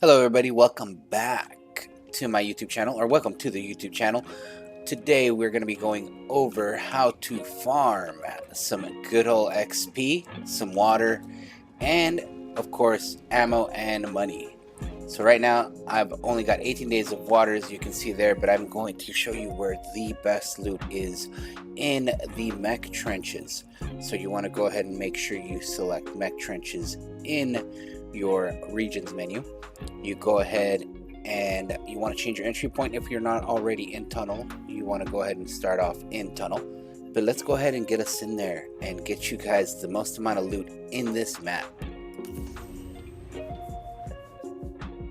Hello everybody, welcome back to my YouTube channel, or welcome to the YouTube channel. Today we're going to be going over how to farm some good old XP, some water, and of course ammo and money. So right now I've only got 18 days of water, as you can see there, but I'm going to show you where the best loot is in the mech trenches. So you want to go ahead and make sure you select mech trenches in your regions menu. You go ahead and you want to change your entry point. If you're not already in tunnel, you want to go ahead and start off in tunnel. But let's go ahead and get us in there and get you guys the most amount of loot in this map.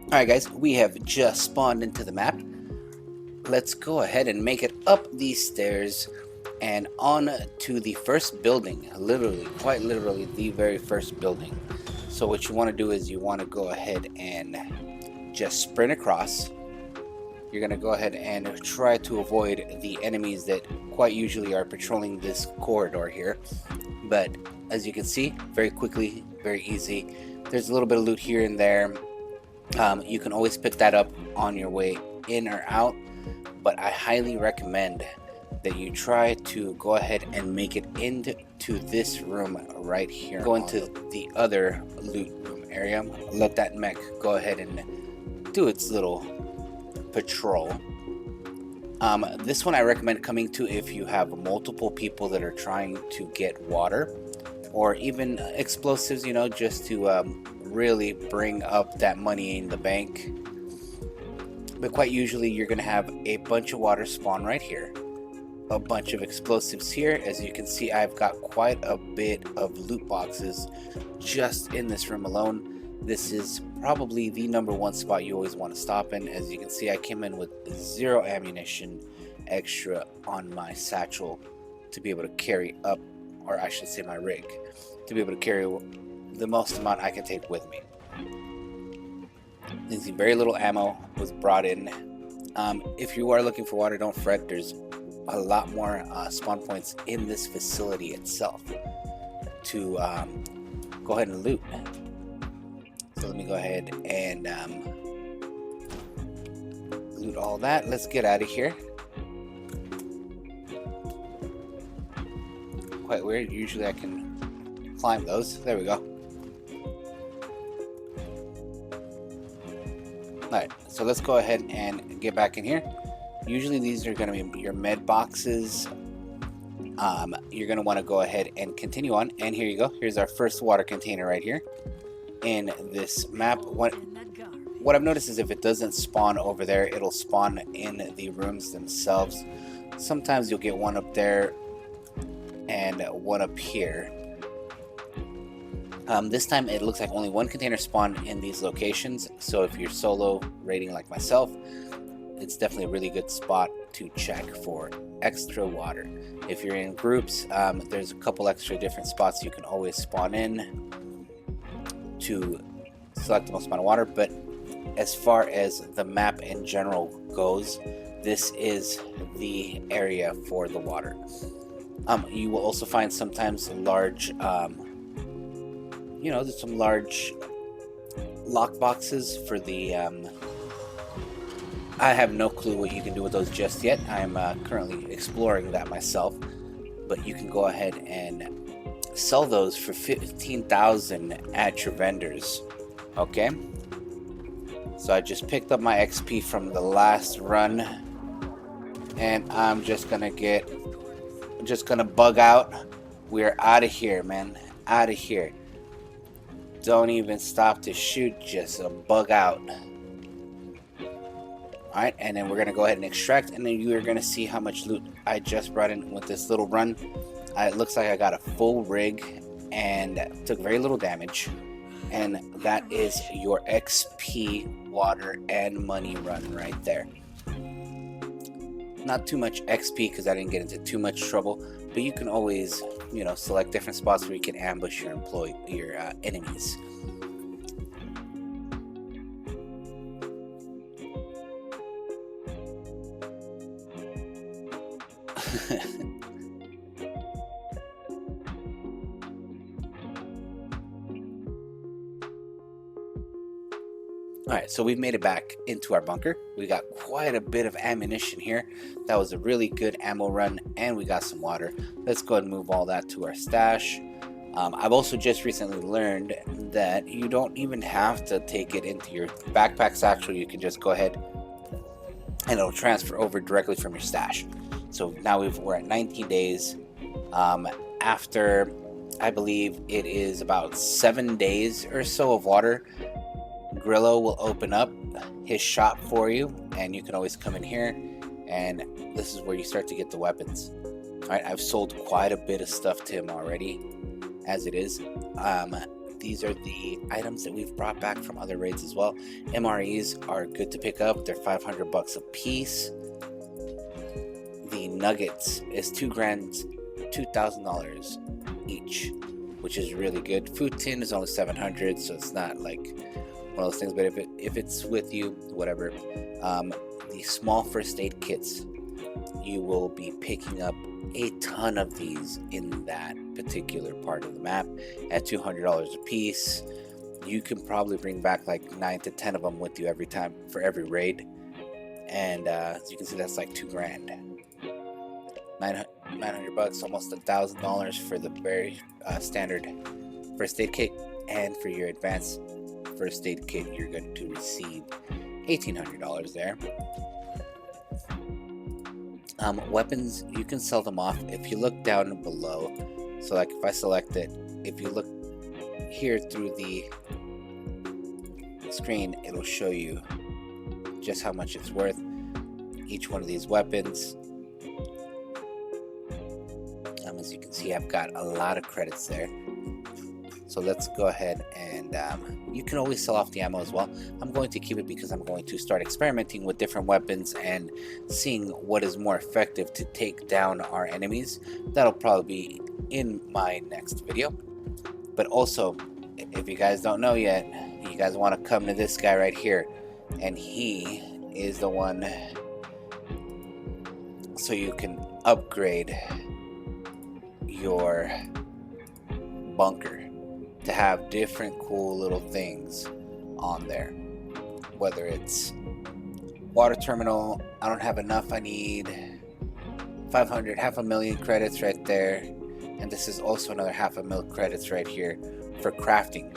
Alright guys, we have just spawned into the map. Let's go ahead and make it up these stairs and on to the first building. Literally, quite literally, the very first building. So what you want to do is you want to go ahead and just sprint across. You're going to go ahead and try to avoid the enemies that quite usually are patrolling this corridor here. But as you can see, very quickly, very easy. There's a little bit of loot here and there. You can always pick that up on your way in or out, but I highly recommend that you try to go ahead and make it into this room right here. Go into the other loot room area, let that mech go ahead and do its little patrol. This one I recommend coming to if you have multiple people that are trying to get water or even explosives, you know, just to really bring up that money in the bank. But quite usually you're going to have a bunch of water spawn right here, a bunch of explosives here. As you can see, I've got quite a bit of loot boxes just in this room alone. This is probably the #1 spot you always want to stop in. As you can see, I came in with 0 ammunition extra on my satchel to be able to carry up, or I should say my rig, to be able to carry the most amount I can take with me. You see very little ammo was brought in. If you are looking for water, don't fret. There's a lot more spawn points in this facility itself to go ahead and loot. So let me go ahead and loot all that. Let's get out of here. Quite weird. Usually I can climb those. There we go. Alright, so let's go ahead and get back in here. Usually these are going to be your med boxes. You're going to want to go ahead and continue on. And here you go. Here's our first water container right here in this map. What I've noticed is if it doesn't spawn over there, it'll spawn in the rooms themselves. Sometimes you'll get one up there and one up here. This time it looks like only one container spawned in these locations, so if you're solo raiding like myself, it's definitely a really good spot to check for extra water. If you're in groups, there's a couple extra different spots you can always spawn in to select the most amount of water, but as far as the map in general goes, this is the area for the water. You will also find sometimes large there's some large lock boxes for the I have no clue what you can do with those just yet. I'm currently exploring that myself, but you can go ahead and sell those for 15,000 at your vendors. Okay, so I just picked up my XP from the last run, and I'm just gonna bug out. We're out of here, man, out of here. Don't even stop to shoot, just bug out. Alright, and then we're going to go ahead and extract, and then you are going to see how much loot I just brought in with this little run. It looks like I got a full rig and took very little damage. And that is your XP, water, and money run right there. Not too much XP because I didn't get into too much trouble, but you can always, select different spots where you can ambush your enemies. Alright, so we've made it back into our bunker. We got quite a bit of ammunition here. That was a really good ammo run, and we got some water. Let's go ahead and move all that to our stash. I've also just recently learned that you don't even have to take it into your backpack satchel. You can just go ahead and it'll transfer over directly from your stash. So now we're at 19 days. After, I believe it is about 7 days or so of water, Grillo will open up his shop for you, and you can always come in here, and this is where you start to get the weapons. Alright, I've sold quite a bit of stuff to him already, as it is. These are the items that we've brought back from other raids as well. MREs are good to pick up. They're 500 bucks a piece. The nuggets is $2,000 each, which is really good. Food tin is only 700, so it's not like one of those things, but if it's with you, whatever. The small first aid kits, you will be picking up a ton of these in that particular part of the map at $200 a piece. You can probably bring back like 9 to 10 of them with you every time for every raid, and as you can see, that's like $2,000. 900 bucks, almost $1,000 for the very standard first aid kit, and for your advanced first aid kit you're going to receive $1,800 there. Weapons, you can sell them off if you look down below. So like if I select it, if you look here through the screen, it'll show you just how much it's worth, each one of these weapons. As you can see, I've got a lot of credits there. So let's go ahead and you can always sell off the ammo as well. I'm going to keep it because I'm going to start experimenting with different weapons and seeing what is more effective to take down our enemies. That'll probably be in my next video. But also, if you guys don't know yet, you guys want to come to this guy right here, and he is the one so you can upgrade your bunker to have different cool little things on there. Whether it's water terminal, I don't have enough, I need 500, half a million credits right there, and this is also another half a mil credits right here for crafting.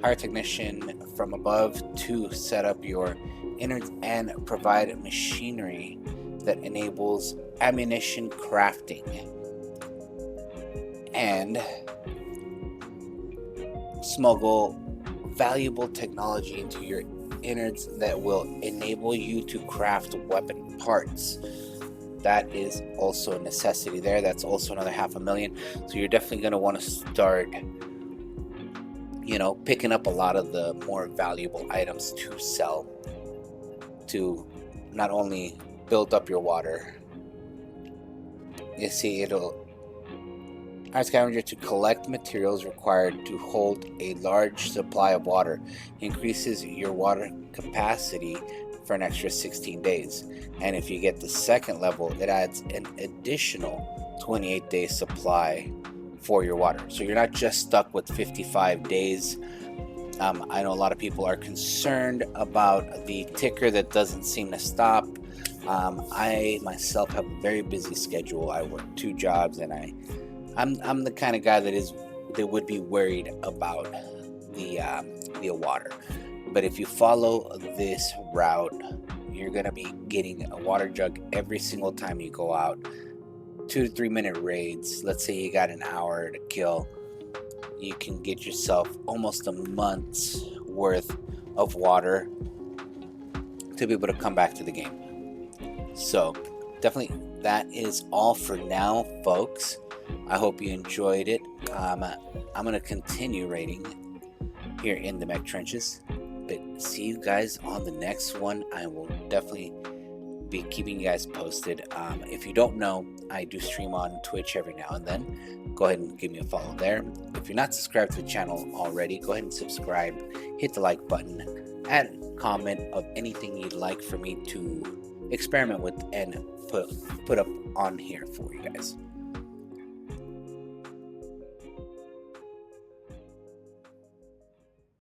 Hire technician from above to set up your innards and provide machinery that enables ammunition crafting, and smuggle valuable technology into your innards that will enable you to craft weapon parts. That is also a necessity there. That's also another half a million. So you're definitely going to want to start, picking up a lot of the more valuable items to sell, to not only build up your water. You see, it'll Hire scavenger to collect materials required to hold a large supply of water. Increases your water capacity for an extra 16 days. And if you get the second level, it adds an additional 28-day supply for your water. So you're not just stuck with 55 days. I know a lot of people are concerned about the ticker that doesn't seem to stop. I myself have a very busy schedule. I work 2 jobs, and I'm the kind of guy that would be worried about the water. But if you follow this route, you're gonna be getting a water jug every single time you go out. 2 to 3 minute raids. Let's say you got an hour to kill. You can get yourself almost a month's worth of water to be able to come back to the game. So definitely that is all for now, folks. I hope you enjoyed it. I'm going to continue raiding here in the mech trenches, but see you guys on the next one. I will definitely be keeping you guys posted. If you don't know, I do stream on Twitch every now and then. Go ahead and give me a follow there. If you're not subscribed to the channel already, go ahead and subscribe, hit the like button, add a comment of anything you'd like for me to experiment with and put up on here for you guys.